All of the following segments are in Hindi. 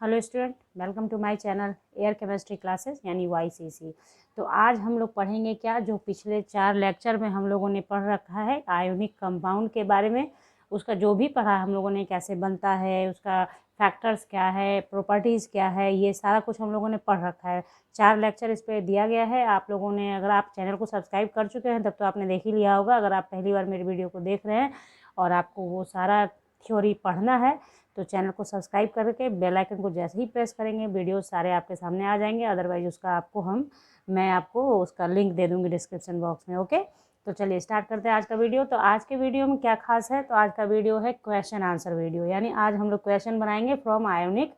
Hello student, welcome to my channel air chemistry classes यानी YCC। तो आज हम लोग पढ़ेंगे क्या, जो पिछले 4 लेक्चर में हम लोगों ने पढ़ रखा है आयोनिक कंपाउंड के बारे में। उसका जो भी पढ़ा हम लोगों ने, कैसे बनता है, उसका फैक्टर्स क्या है, प्रॉपर्टीज़ क्या है, ये सारा कुछ हम लोगों ने पढ़ रखा है। 4 लेक्चर इस पर दिया गया है। आप लोगों ने, अगर आप चैनल को सब्सक्राइब कर चुके हैं तब तो आपने देख ही लिया होगा। अगर आप पहली बार मेरी वीडियो को देख रहे हैं और आपको वो सारा थ्योरी पढ़ना है तो चैनल को सब्सक्राइब करके बेल आइकन को जैसे ही प्रेस करेंगे वीडियो सारे आपके सामने आ जाएंगे। अदरवाइज उसका मैं आपको उसका लिंक दे दूँगी डिस्क्रिप्शन बॉक्स में। ओके, तो चलिए स्टार्ट करते हैं आज का वीडियो। तो आज के वीडियो में क्या खास है, तो आज का वीडियो है क्वेश्चन आंसर वीडियो, यानी आज हम लोग क्वेश्चन बनाएंगे फ्रॉम आयोनिक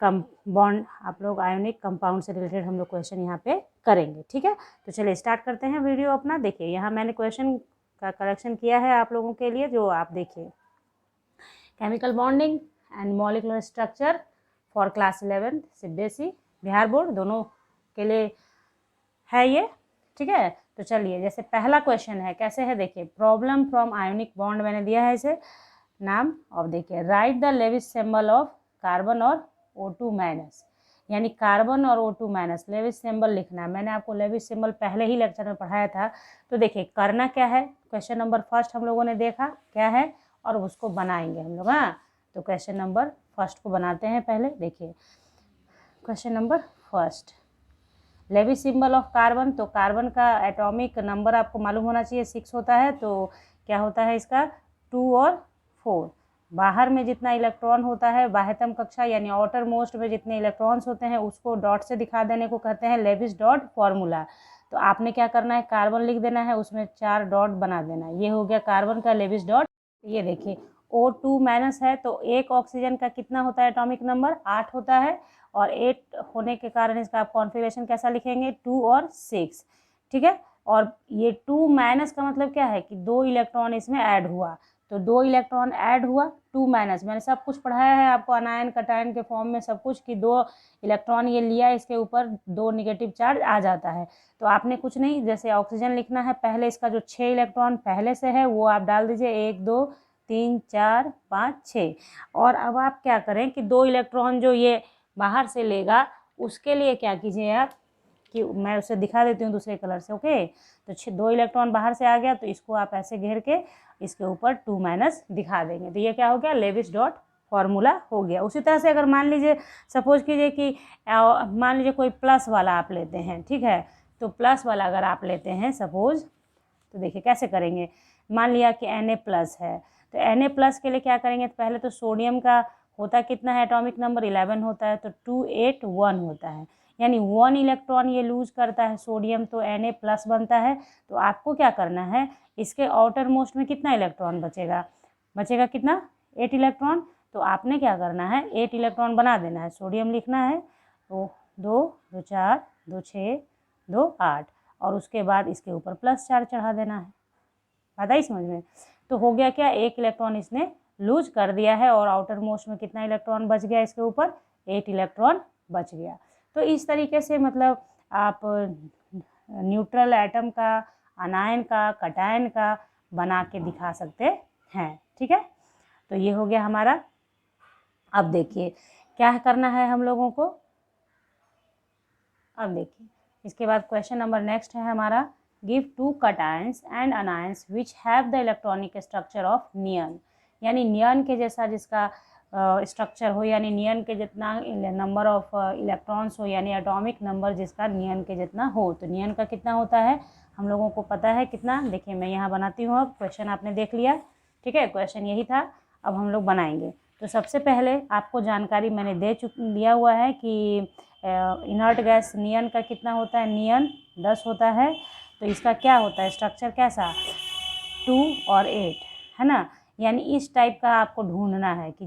बॉन्ड। आप लोग आयोनिक कंपाउंड से रिलेटेड हम लोग क्वेश्चन यहाँ पे करेंगे। ठीक है, तो चलिए स्टार्ट करते हैं वीडियो अपना। देखिए यहाँ मैंने क्वेश्चन का कलेक्शन किया है आप लोगों के लिए, जो आप देखिए। Chemical bonding and molecular structure for class 11 CBSE Bihar board दोनों के लिए है ये। ठीक है, तो चलिए जैसे पहला क्वेश्चन है, कैसे है देखिए। प्रॉब्लम फ्रॉम आयोनिक बॉन्ड मैंने दिया है इसे नाम। और देखिए write the Lewis symbol of carbon और O2 माइनस, यानी कार्बन और O2 माइनस लेविस सिंबल लिखना है। मैंने आपको लेविस सिंबल पहले ही लेक्चर में पढ़ाया था। तो देखिए करना क्या है, क्वेश्चन नंबर फर्स्ट हम लोगों ने देखा क्या है और उसको बनाएंगे हम लोग। हाँ, तो क्वेश्चन नंबर फर्स्ट को बनाते हैं पहले। देखिए question number first, Lewis symbol of carbon. तो कार्बन का एटॉमिक नंबर आपको मालूम होना चाहिए 6 होता है। तो क्या होता है इसका 2 और 4। बाहर में जितना इलेक्ट्रॉन होता है, बाह्यतम कक्षा यानी आउटर मोस्ट में जितने इलेक्ट्रॉन्स होते हैं उसको डॉट से दिखा देने को कहते हैं लेविस डॉट फॉर्मूला। तो आपने क्या करना है, कार्बन लिख देना है, उसमें 4 डॉट बना देना है। ये हो गया कार्बन का लेविस डॉट। ये देखिए O2 माइनस है, तो एक ऑक्सीजन का कितना होता है एटॉमिक नंबर 8 होता है। और 8 होने के कारण इसका आप कॉन्फ़िगरेशन कैसा लिखेंगे 2 और 6। ठीक है, और ये 2 माइनस का मतलब क्या है कि 2 इलेक्ट्रॉन इसमें ऐड हुआ। तो 2 इलेक्ट्रॉन ऐड हुआ 2 माइनस। मैंने सब कुछ पढ़ाया है आपको अनायन कटायन के फॉर्म में सब कुछ, कि 2 इलेक्ट्रॉन ये लिया, इसके ऊपर 2 नेगेटिव चार्ज आ जाता है। तो आपने कुछ नहीं, जैसे ऑक्सीजन लिखना है, पहले इसका जो 6 इलेक्ट्रॉन पहले से है वो आप डाल दीजिए, 1 2 3 4 5 6। और अब आप क्या करें कि 2 इलेक्ट्रॉन जो ये बाहर से लेगा उसके लिए क्या कीजिए आप, कि मैं उसे दिखा देती हूँ दूसरे कलर से। ओके, तो 2 इलेक्ट्रॉन बाहर से आ गया, तो इसको आप ऐसे घेर के इसके ऊपर 2 माइनस दिखा देंगे। तो ये क्या हो गया, लेविस डॉट फॉर्मूला हो गया। उसी तरह से अगर मान लीजिए, सपोज कीजिए कि मान लीजिए कोई प्लस वाला आप लेते हैं। ठीक है, तो प्लस वाला अगर आप लेते हैं सपोज, तो देखिए कैसे करेंगे। मान लिया कि Na+ है, तो Na+ के लिए क्या करेंगे, तो पहले तो सोडियम का होता कितना है एटॉमिक नंबर 11 होता है, तो 281 होता है, यानी 1 इलेक्ट्रॉन ये लूज करता है सोडियम, तो Na+ बनता है। तो आपको क्या करना है, इसके आउटर मोस्ट में कितना इलेक्ट्रॉन बचेगा कितना 8 इलेक्ट्रॉन। तो आपने क्या करना है 8 इलेक्ट्रॉन बना देना है, सोडियम लिखना है, तो 2 2 4 2 6 2 8, और उसके बाद इसके ऊपर +4 चढ़ा देना है। बात आई समझ में। तो हो गया क्या, 1 इलेक्ट्रॉन इसने लूज कर दिया है, और आउटर मोस्ट में कितना इलेक्ट्रॉन बच गया इसके ऊपर 8 इलेक्ट्रॉन बच गया। तो इस तरीके से मतलब आप न्यूट्रल एटम का, अनायन का, कटायन का बना के दिखा सकते हैं। ठीक है, तो ये हो गया हमारा। अब देखिए क्या करना है हम लोगों को। अब देखिए इसके बाद क्वेश्चन नंबर नेक्स्ट है हमारा, give 2 cations and anions which have the electronic structure of neon, यानी नियन के जैसा जिसका स्ट्रक्चर हो, यानी नियन के जितना नंबर ऑफ इलेक्ट्रॉन्स हो, यानी एटॉमिक नंबर जिसका नियन के जितना हो। तो नियन का कितना होता है हम लोगों को पता है कितना। देखिए मैं यहाँ बनाती हूँ, अब क्वेश्चन आपने देख लिया। ठीक है, क्वेश्चन यही था, अब हम लोग बनाएंगे। तो सबसे पहले आपको जानकारी मैंने दिया हुआ है कि इनर्ट गैस नियन का कितना होता है, नियन 10 होता है। तो इसका क्या होता है स्ट्रक्चर, कैसा 2 और 8 है ना। यानी इस टाइप का आपको ढूंढना है कि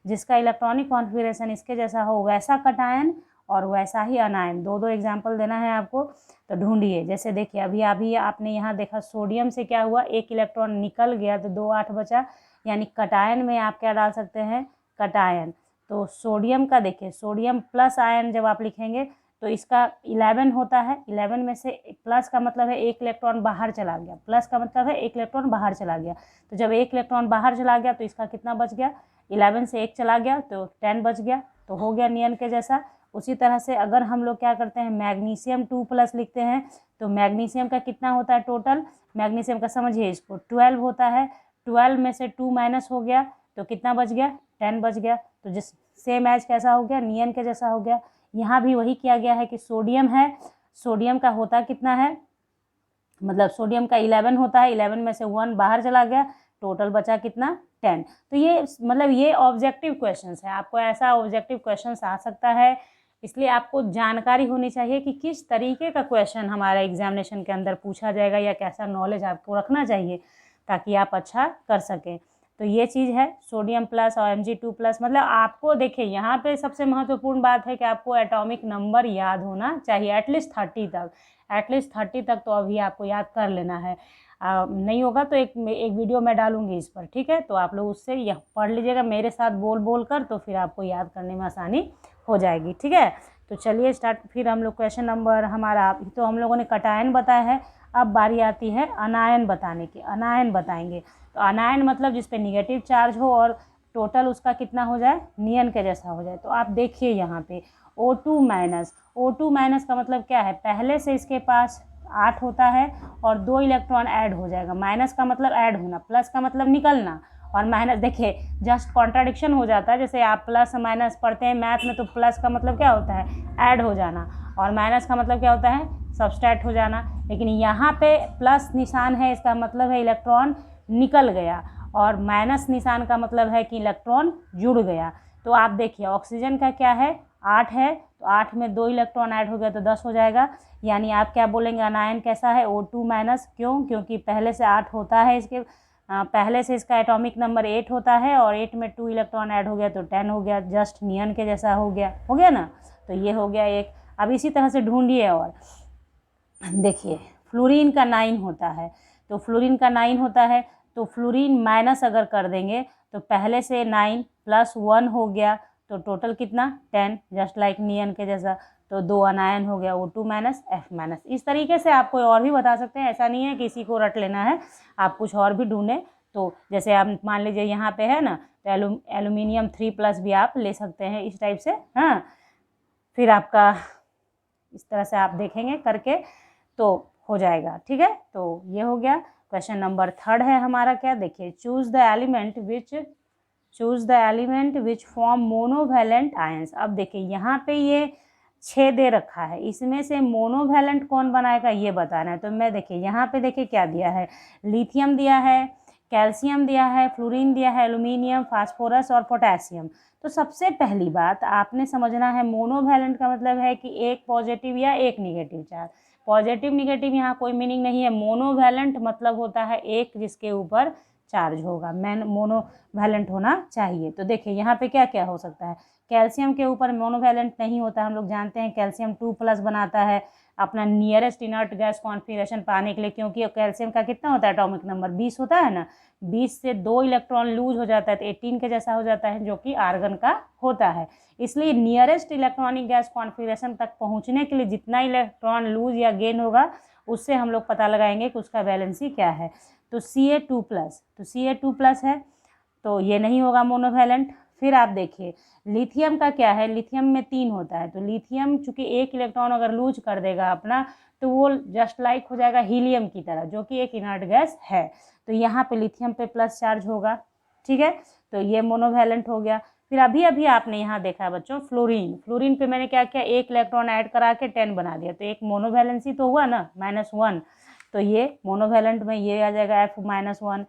जिसका इलेक्ट्रॉनिक कॉन्फ़िगरेशन इसके जैसा हो, वैसा कटायन और वैसा ही अनायन। 2 एग्जाम्पल देना है आपको, तो ढूंढिए। जैसे देखिए अभी आपने यहाँ देखा सोडियम से क्या हुआ, 1 इलेक्ट्रॉन निकल गया, तो 2 8 बचा, यानी कटायन में आप क्या डाल सकते हैं कटायन। तो सोडियम का देखिए, सोडियम प्लस आयन जब आप लिखेंगे तो इसका 11 होता है। 11 में से प्लस का मतलब है 1 इलेक्ट्रॉन बाहर चला गया, प्लस का मतलब है 1 इलेक्ट्रॉन बाहर चला गया। तो जब 1 इलेक्ट्रॉन बाहर चला गया तो इसका कितना बच गया, 11 से 1 चला गया तो 10 बच गया। तो हो गया नियन के जैसा। उसी तरह से अगर हम लोग क्या करते हैं, मैग्नीशियम 2+ लिखते हैं, तो मैग्नीशियम का कितना होता है टोटल, मैग्नीशियम का समझिए इसको 12 होता है, 12 में से 2 माइनस हो गया तो कितना बच गया, 10 बच गया। तो जिस सेम एज कैसा हो गया, नियन के जैसा हो गया। यहाँ भी वही किया गया है कि सोडियम है, सोडियम का होता कितना है, मतलब सोडियम का 11 होता है, 11 में से 1 बाहर चला गया, टोटल बचा कितना, 10। तो ये मतलब ये ऑब्जेक्टिव क्वेश्चंस है, आपको ऐसा ऑब्जेक्टिव क्वेश्चंस आ सकता है, इसलिए आपको जानकारी होनी चाहिए कि किस तरीके का क्वेश्चन हमारा एग्जामिनेशन के अंदर पूछा जाएगा या कैसा नॉलेज आपको रखना चाहिए ताकि आप अच्छा कर सकें। तो ये चीज़ है सोडियम प्लस और Mg2+। मतलब आपको देखिए यहाँ पे सबसे महत्वपूर्ण बात है कि आपको एटॉमिक नंबर याद होना चाहिए, एटलीस्ट 30 तक, एटलीस्ट 30 तक तो अभी आपको याद कर लेना है। नहीं होगा तो एक वीडियो मैं डालूंगी इस पर, ठीक है, तो आप लोग उससे यह पढ़ लीजिएगा मेरे साथ बोल बोल कर, तो फिर आपको याद करने में आसानी हो जाएगी, ठीक है। तो चलिए स्टार्ट, फिर हम लोग क्वेश्चन नंबर हमारा, तो हम लोगों ने कटायन बताया है, अब बारी आती है अनायन बताने की। अनायन बताएंगे, तो अनायन मतलब जिस पे निगेटिव चार्ज हो और टोटल उसका कितना हो जाए, नियन के जैसा हो जाए। तो आप देखिए यहाँ पे O2-, O2- का मतलब क्या है, पहले से इसके पास 8 होता है और 2 इलेक्ट्रॉन ऐड हो जाएगा। माइनस का मतलब ऐड होना, प्लस का मतलब निकलना, और माइनस देखिए जस्ट कॉन्ट्राडिक्शन हो जाता है। जैसे आप प्लस माइनस पढ़ते हैं मैथ में, तो प्लस का मतलब क्या होता है, ऐड हो जाना, और माइनस का मतलब क्या होता है, सब्सट्रैक्ट हो जाना। लेकिन यहाँ पे प्लस निशान है, इसका मतलब है इलेक्ट्रॉन निकल गया, और माइनस निशान का मतलब है कि इलेक्ट्रॉन जुड़ गया। तो आप देखिए ऑक्सीजन का क्या है, 8 है, तो 8 में 2 इलेक्ट्रॉन ऐड हो गया तो 10 हो जाएगा। यानी आप क्या बोलेंगे, अनायन कैसा है, O2-। क्यों, क्योंकि पहले से 8 होता है, इसके पहले से इसका एटॉमिक नंबर 8 होता है, और 8 में 2 इलेक्ट्रॉन ऐड हो गया तो 10 हो गया, जस्ट नियन के जैसा हो गया ना। तो ये हो गया एक। अब इसी तरह से ढूंढिए, और देखिए फ्लोरीन का 9 होता है, तो फ्लोरीन का 9 होता है, तो फ्लोरीन माइनस अगर कर देंगे तो पहले से 9 + 1 हो गया, तो टोटल कितना, 10, जस्ट लाइक नियन के जैसा। तो 2 अनायन हो गया, O2-, F-। इस तरीके से आप कोई और भी बता सकते हैं, ऐसा नहीं है कि इसी को रट लेना है, आप कुछ और भी ढूंढें। तो जैसे आप मान लीजिए यहाँ पे है ना, तो एल्यूमिनियम 3+ भी आप ले सकते हैं इस टाइप से, हाँ। फिर आपका इस तरह से आप देखेंगे करके तो हो जाएगा, ठीक है। तो ये हो गया। क्वेश्चन नंबर 3 है हमारा, क्या देखिए, choose the element which form monovalent ions. अब देखिए यहाँ पे ये 6 दे रखा है, इसमें से मोनोवैलेंट कौन बनाएगा ये बताना है। तो मैं देखिए यहाँ पे देखिए क्या दिया है, लिथियम दिया है, कैल्शियम दिया है, फ्लोरीन दिया है, एल्यूमिनियम, फास्फोरस और पोटेशियम। तो सबसे पहली बात आपने समझना है, मोनोवैलेंट का मतलब है कि एक पॉजिटिव या एक निगेटिव चार्ज। पॉजिटिव निगेटिव यहाँ कोई मीनिंग नहीं है, मोनोवैलेंट मतलब होता है एक जिसके ऊपर चार्ज होगा, मोनोवैलेंट होना चाहिए। तो देखिए यहाँ पे क्या क्या हो सकता है, कैल्शियम के ऊपर मोनोवैलेंट नहीं होता, हम लोग जानते हैं कैल्शियम 2+ बनाता है अपना नियरेस्ट इनर्ट गैस कॉन्फिगरेशन पाने के लिए, क्योंकि कैल्शियम का कितना होता है एटॉमिक नंबर, 20 होता है ना, 20 से 2 इलेक्ट्रॉन लूज हो जाता है तो 18 के जैसा हो जाता है, जो कि आर्गन का होता है। इसलिए नियरेस्ट इलेक्ट्रॉनिक गैस कॉन्फिगरेशन तक पहुंचने के लिए जितना इलेक्ट्रॉन लूज या गेन होगा उससे हम लोग पता लगाएंगे कि उसका वैलेंसी क्या है। तो Ca2+ है, तो ये नहीं होगा मोनोवैलेंट। फिर आप देखिए लिथियम का क्या है, लिथियम में 3 होता है, तो लिथियम चूंकि एक इलेक्ट्रॉन अगर लूज कर देगा अपना तो वो जस्ट लाइक हो जाएगा हीलियम की तरह, जो कि एक इनर्ट गैस है। तो यहाँ पे लिथियम पे प्लस चार्ज होगा, ठीक है, तो ये मोनोवैलेंट हो गया। फिर अभी आपने यहाँ देखा है बच्चों फ्लोरीन पे मैंने क्या किया, एक इलेक्ट्रॉन ऐड करा के 10 बना दिया, तो एक मोनोवैलेंसी तो हुआ ना, -1, तो ये मोनोवैलेंट में ये आ जाएगा F-1।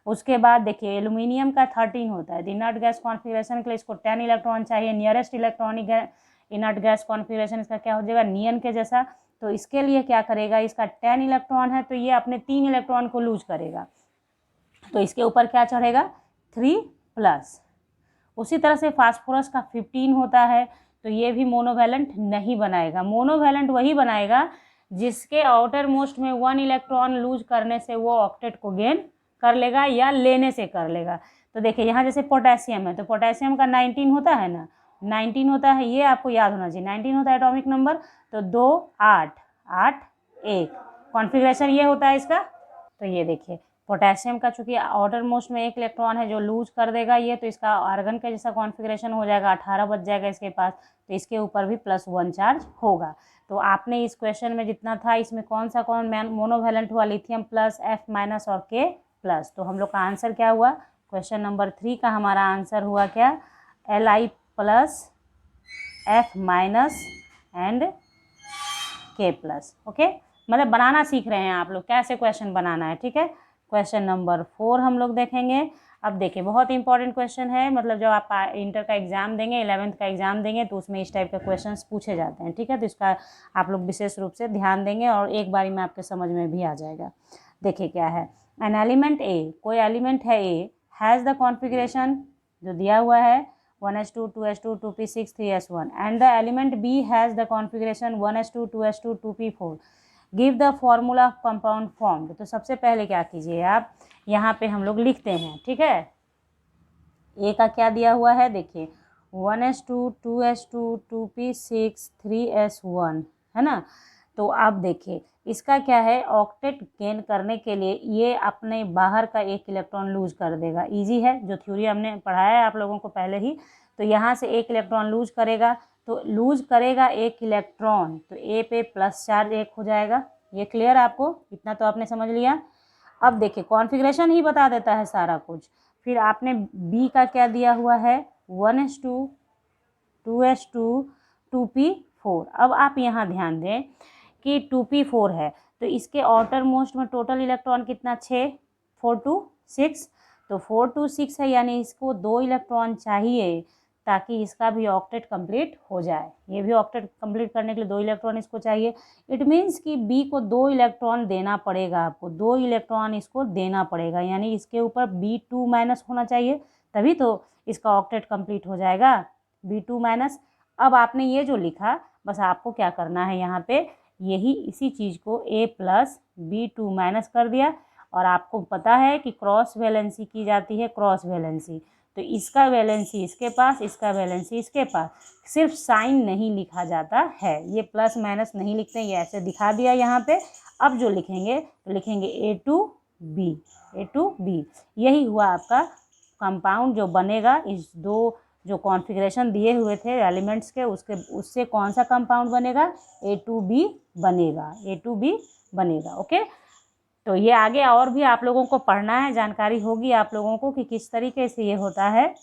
उसके बाद देखिए एल्यूमिनियम का 13 होता है, इनर्ट गैस कॉन्फिगरेशन के लिए इसको 10 इलेक्ट्रॉन चाहिए, nearest electronic inert gas configuration इसका क्या हो जाएगा, नियन के जैसा। तो इसके लिए क्या करेगा, इसका 10 इलेक्ट्रॉन है तो ये अपने 3 इलेक्ट्रॉन को लूज करेगा, तो इसके ऊपर क्या चढ़ेगा, 3+। उसी तरह से फास्फोरस का 15 होता है, तो ये भी मोनोवैलेंट नहीं बनाएगा। मोनोवैलेंट वही बनाएगा जिसके आउटर मोस्ट में 1 इलेक्ट्रॉन लूज करने से वो ऑक्टेट को गेन कर लेगा या लेने से कर लेगा। तो देखिए यहाँ जैसे पोटेशियम है, तो पोटेशियम का 19 होता है ना, 19 होता है, ये आपको याद होना चाहिए, 19 होता है एटॉमिक नंबर, तो 2, 8, 8, 1 कॉन्फिगरेशन ये होता है इसका। तो ये देखिए पोटेशियम का चूंकि आउटर मोस्ट में एक इलेक्ट्रॉन है जो लूज कर देगा ये, तो इसका आर्गन का जैसा कॉन्फ़िगरेशन हो जाएगा, 18 बच जाएगा इसके पास, तो इसके ऊपर भी +1 चार्ज होगा। तो आपने इस क्वेश्चन में जितना था इसमें कौन मोनोवैलेंट हुआ, लिथियम प्लस, F माइनस और K प्लस। तो हम लोग का आंसर क्या हुआ, क्वेश्चन नंबर 3 का हमारा आंसर हुआ क्या, Li plus, F minus and K plus. Okay, मतलब बनाना सीख रहे हैं आप लोग कैसे क्वेश्चन बनाना है, ठीक है। क्वेश्चन नंबर 4 हम लोग देखेंगे। अब देखिए बहुत इंपॉर्टेंट क्वेश्चन है, मतलब जब आप इंटर का एग्जाम देंगे, 11th का एग्जाम देंगे तो उसमें इस टाइप के क्वेश्चंस पूछे जाते हैं, ठीक है। तो इसका आप लोग विशेष रूप से ध्यान देंगे और एक बारी में आपके समझ में भी आ जाएगा। देखिए क्या है, एन एलिमेंट ए, कोई एलिमेंट है ए, हैज़ द कॉन्फिगरेशन जो दिया हुआ है 1s2 2s2 2p6 3s1 and the element B has the configuration 1s2 2s2 2p4, give the formula of compound formed. तो सबसे पहले क्या कीजिए आप, यहाँ पे हम लोग लिखते हैं, ठीक है। ए का क्या दिया हुआ है, देखिए 1s2 2s2 2p6 3s1, है ना। तो आप देखिए इसका क्या है, ऑक्टेट गेन करने के लिए ये अपने बाहर का एक इलेक्ट्रॉन लूज कर देगा। इजी है, जो थ्योरी हमने पढ़ाया है आप लोगों को पहले ही। तो यहाँ से एक इलेक्ट्रॉन लूज करेगा, तो लूज करेगा एक इलेक्ट्रॉन, तो ए पे प्लस चार्ज एक हो जाएगा। ये क्लियर आपको, इतना तो आपने समझ लिया। अब देखिए कॉन्फ़िगरेशन ही बता देता है सारा कुछ। फिर आपने बी का क्या दिया हुआ है, 1s2 2s2 2p4। अब आप यहाँ ध्यान दें कि 2p4 है, तो इसके आउटर मोस्ट में टोटल इलेक्ट्रॉन कितना, 6, 4 2 6, तो 4 2 6 है, यानी इसको 2 इलेक्ट्रॉन चाहिए ताकि इसका भी ऑक्टेट कंप्लीट हो जाए। ये भी ऑक्टेट कंप्लीट करने के लिए 2 इलेक्ट्रॉन इसको चाहिए। इट मीन्स कि बी को 2 इलेक्ट्रॉन देना पड़ेगा, आपको 2 इलेक्ट्रॉन इसको देना पड़ेगा, यानी इसके ऊपर B2 माइनस होना चाहिए, तभी तो इसका ऑक्टेट कंप्लीट हो जाएगा, B2 माइनस। अब आपने ये जो लिखा, बस आपको क्या करना है, यहाँ पे यही इसी चीज़ को A प्लस B2 माइनस कर दिया। और आपको पता है कि क्रॉस वैलेंसी की जाती है, क्रॉस वैलेंसी, तो इसका वैलेंसी इसके पास, इसका वैलेंसी इसके पास, सिर्फ साइन नहीं लिखा जाता है, ये प्लस माइनस नहीं लिखते, ये ऐसे दिखा दिया यहाँ पे। अब जो लिखेंगे तो लिखेंगे A2B, यही हुआ आपका कंपाउंड जो बनेगा। इस दो जो कॉन्फ़िगरेशन दिए हुए थे एलिमेंट्स के, उससे कौन सा कंपाउंड बनेगा, A2B बनेगा। ओके, तो ये आगे और भी आप लोगों को पढ़ना है, जानकारी होगी आप लोगों को कि किस तरीके से ये होता है।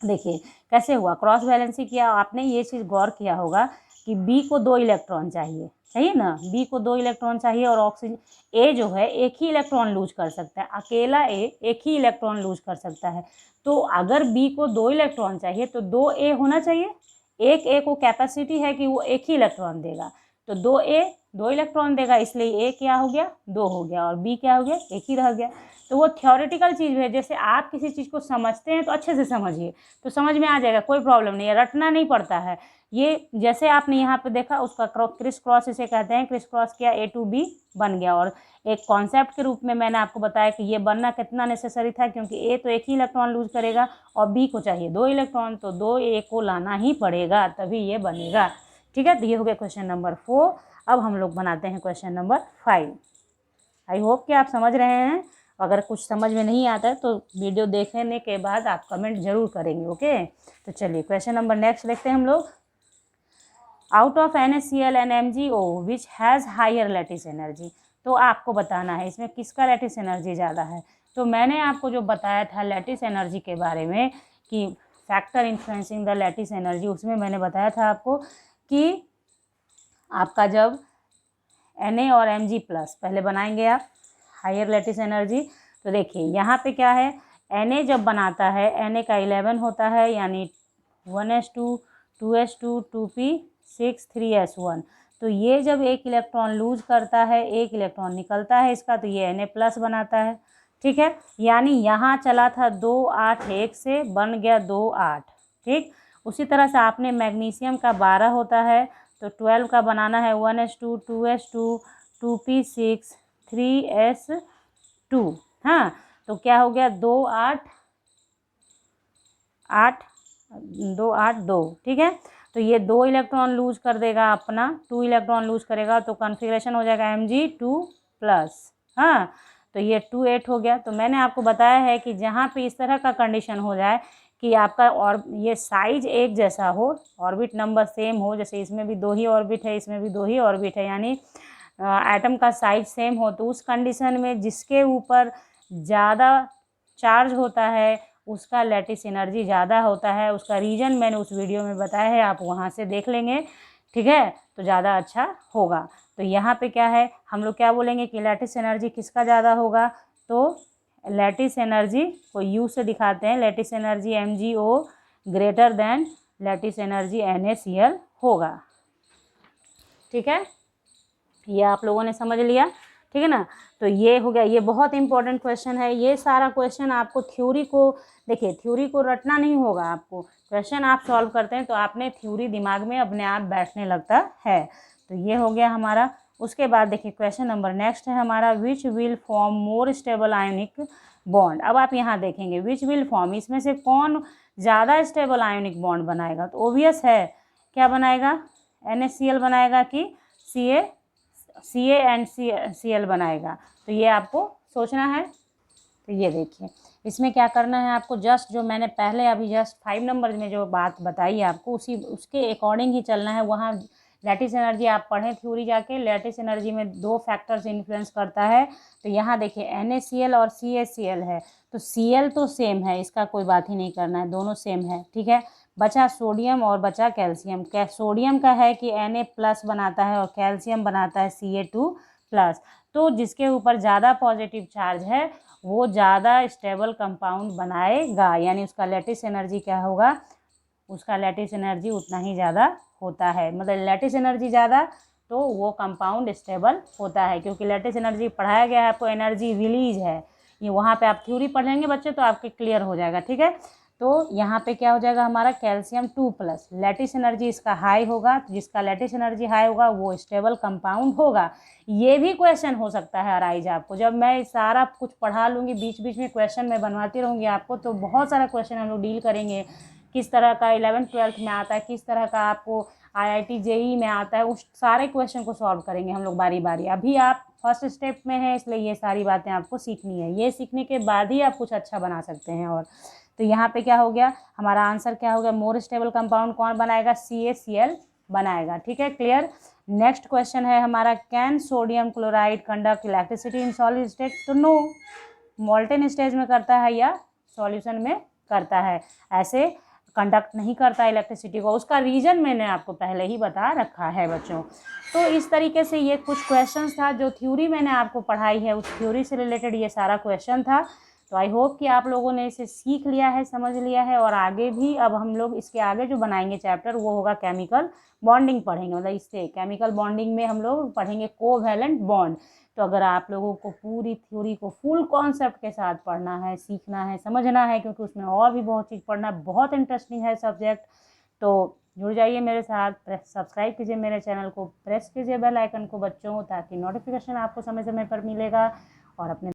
देखिए कैसे हुआ, क्रॉस वैलेंसी किया आपने, ये चीज़ गौर किया होगा कि बी को 2 इलेक्ट्रॉन चाहिए ना, बी को 2 इलेक्ट्रॉन चाहिए, और ऑक्सीजन ए जो है एक ही इलेक्ट्रॉन लूज कर सकता है, अकेला ए एक ही इलेक्ट्रॉन लूज कर सकता है। तो अगर बी को 2 इलेक्ट्रॉन चाहिए तो 2 ए होना चाहिए, एक ए को कैपेसिटी है कि वो एक ही इलेक्ट्रॉन देगा, तो 2 ए 2 इलेक्ट्रॉन देगा, इसलिए ए क्या हो गया, 2 हो गया, और बी क्या हो गया, एक ही रह गया। तो वो थ्योरेटिकल चीज़ है, जैसे आप किसी चीज़ को समझते हैं तो अच्छे से समझिए, तो समझ में आ जाएगा, कोई प्रॉब्लम नहीं है, रटना नहीं पड़ता है। ये जैसे आपने यहाँ पे देखा, उसका क्रिस क्रॉस इसे कहते हैं, क्रिस क्रॉस किया, A2B बन गया। और एक कॉन्सेप्ट के रूप में मैंने आपको बताया कि ये बनना कितना नेसेसरी था, क्योंकि ए तो एक ही इलेक्ट्रॉन लूज करेगा और बी को चाहिए 2 इलेक्ट्रॉन, तो 2 ए को लाना ही पड़ेगा तभी ये बनेगा, ठीक है। तो ये हो गया क्वेश्चन नंबर 4। अब हम लोग बनाते हैं क्वेश्चन नंबर 5। आई होप कि आप समझ रहे हैं। अगर कुछ समझ में नहीं आता है तो वीडियो देखने के बाद आप कमेंट जरूर करेंगे, ओके। तो चलिए क्वेश्चन नंबर नेक्स्ट देखते हैं हम लोग। Out of NaCl and MgO which has higher lattice energy, तो आपको बताना है इसमें किसका लैटिस एनर्जी ज़्यादा है। तो मैंने आपको जो बताया था लैटिस एनर्जी के बारे में कि factor influencing the lattice energy, उसमें मैंने बताया था आपको कि आपका जब Na और Mg प्लस पहले बनाएंगे आप हायर लैटिस एनर्जी, तो देखिए यहाँ पे क्या है, Na जब बनाता है, Na का 11 होता है, यानी 1s2 2s2 2p6 3s1, तो ये जब एक इलेक्ट्रॉन लूज करता है, एक इलेक्ट्रॉन निकलता है इसका, तो ये Na प्लस बनाता है, ठीक है। यानी यहाँ चला था 2 8 1 से बन गया 2 8, ठीक। उसी तरह से आपने मैग्नीशियम का 12 होता है, तो 12 का बनाना है 1s2 2s2 2p6 3s2, हाँ। तो क्या हो गया 2 8 8 2 8 2, ठीक है। तो ये 2 इलेक्ट्रॉन लूज कर देगा अपना, 2 इलेक्ट्रॉन लूज करेगा, तो कॉन्फ़िगरेशन हो जाएगा Mg2 प्लस, हाँ। तो तो ये 2 8 हो गया। तो मैंने आपको बताया है कि जहाँ पे इस तरह का कंडीशन हो जाए कि आपका और ये साइज एक जैसा हो, ऑर्बिट नंबर सेम हो, जैसे इसमें भी 2 ही ऑर्बिट है, इसमें भी 2 ही ऑर्बिट है, यानी एटम का साइज सेम हो, तो उस कंडीशन में जिसके ऊपर ज़्यादा चार्ज होता है उसका लैटिस एनर्जी ज़्यादा होता है। उसका रीज़न मैंने उस वीडियो में बताया है, आप वहाँ से देख लेंगे, ठीक है, तो ज़्यादा अच्छा होगा। तो यहाँ पे क्या है, हम लोग क्या बोलेंगे कि लैटिस एनर्जी किसका ज़्यादा होगा, तो लैटिस एनर्जी को यू से दिखाते हैं, lattice energy MgO greater than lattice energy NaCl होगा, ठीक है। ये आप लोगों ने समझ लिया, ठीक है ना। तो ये हो गया, ये बहुत इंपॉर्टेंट क्वेश्चन है। ये सारा क्वेश्चन आपको थ्योरी को, देखिए थ्योरी को रटना नहीं होगा, आपको क्वेश्चन आप सॉल्व करते हैं तो आपने थ्योरी दिमाग में अपने आप बैठने लगता है। तो ये हो गया हमारा। उसके बाद देखिए क्वेश्चन नंबर नेक्स्ट है हमारा, which will form more stable ionic bond. अब आप यहाँ देखेंगे विच विल फॉर्म, इसमें से कौन ज़्यादा स्टेबल आयोनिक बॉन्ड बनाएगा, तो ओबियस है क्या बनाएगा, NaCl बनाएगा कि CaNCl बनाएगा। तो ये आपको सोचना है। तो ये देखिए इसमें क्या करना है आपको, जस्ट जो मैंने पहले अभी जस्ट 5 नंबर में जो बात बताई आपको उसके अकॉर्डिंग ही चलना है। वहाँ लैटिस एनर्जी आप पढ़ें थ्योरी जाके, लैटिस एनर्जी में 2 फैक्टर्स इन्फ्लुएंस करता है। तो यहाँ देखिए NaCl और CaCl है, तो Cl तो सेम है, इसका कोई बात ही नहीं करना है, दोनों सेम है, ठीक है। बचा सोडियम और बचा कैल्शियम। क्या सोडियम का है कि Na+ बनाता है और कैल्शियम बनाता है Ca2+। तो जिसके ऊपर ज़्यादा पॉजिटिव चार्ज है वो ज़्यादा स्टेबल कंपाउंड बनाएगा, यानी उसका लैटिस एनर्जी क्या होगा, उसका लैटिस एनर्जी उतना ही ज़्यादा होता है। मतलब लैटिस एनर्जी ज़्यादा तो वो कंपाउंड स्टेबल होता है, क्योंकि लैटिस एनर्जी पढ़ाया गया है आपको, एनर्जी रिलीज है। ये वहाँ पे आप थ्योरी पढ़ लेंगे बच्चे तो आपके क्लियर हो जाएगा, ठीक है। तो यहाँ पे क्या हो जाएगा हमारा कैल्शियम 2+, लैटिस एनर्जी इसका हाई होगा, तो जिसका लैटिस एनर्जी हाई होगा वो स्टेबल कंपाउंड होगा। ये भी क्वेश्चन हो सकता है अराइज आपको, जब मैं सारा कुछ पढ़ा लूँगी, बीच बीच में क्वेश्चन मैं बनवाती रहूँगी आपको, तो बहुत सारा क्वेश्चन हम लोग डील करेंगे। किस तरह का 11th 12th में आता है, किस तरह का आपको IIT JEE में आता है, उस सारे क्वेश्चन को सॉल्व करेंगे हम लोग बारी बारी। अभी आप फर्स्ट स्टेप में हैं, इसलिए ये सारी बातें आपको सीखनी है। ये सीखने के बाद ही आप कुछ अच्छा बना सकते हैं। और तो यहाँ पे क्या हो गया हमारा आंसर, क्या हो गया, मोर स्टेबल कंपाउंड कौन बनाएगा, CaCl बनाएगा, ठीक है, क्लियर। नेक्स्ट क्वेश्चन है हमारा, can sodium chloride conduct electricity in solid state. तो नो, मोल्टेन स्टेज में करता है या सॉल्यूशन में करता है, ऐसे कंडक्ट नहीं करता इलेक्ट्रिसिटी को। उसका रीज़न मैंने आपको पहले ही बता रखा है बच्चों। तो इस तरीके से ये कुछ क्वेश्चंस था जो थ्योरी मैंने आपको पढ़ाई है, उस थ्योरी से रिलेटेड ये सारा क्वेश्चन था। तो आई होप कि आप लोगों ने इसे सीख लिया है, समझ लिया है। और आगे भी अब हम लोग इसके आगे जो बनाएंगे चैप्टर वो होगा केमिकल बॉन्डिंग पढ़ेंगे, मतलब इससे केमिकल बॉन्डिंग में हम लोग पढ़ेंगे कोवैलेंट बॉन्ड। तो अगर आप लोगों को पूरी थ्योरी को फुल कॉन्सेप्ट के साथ पढ़ना है, सीखना है, समझना है, क्योंकि उसमें और भी बहुत चीज़ पढ़ना, बहुत इंटरेस्टिंग है सब्जेक्ट, तो जुड़ जाइए मेरे साथ। सब्सक्राइब कीजिए मेरे चैनल को, प्रेस कीजिए बेल आइकन को बच्चों, ताकि नोटिफिकेशन आपको समय समय पर मिलेगा। और अपने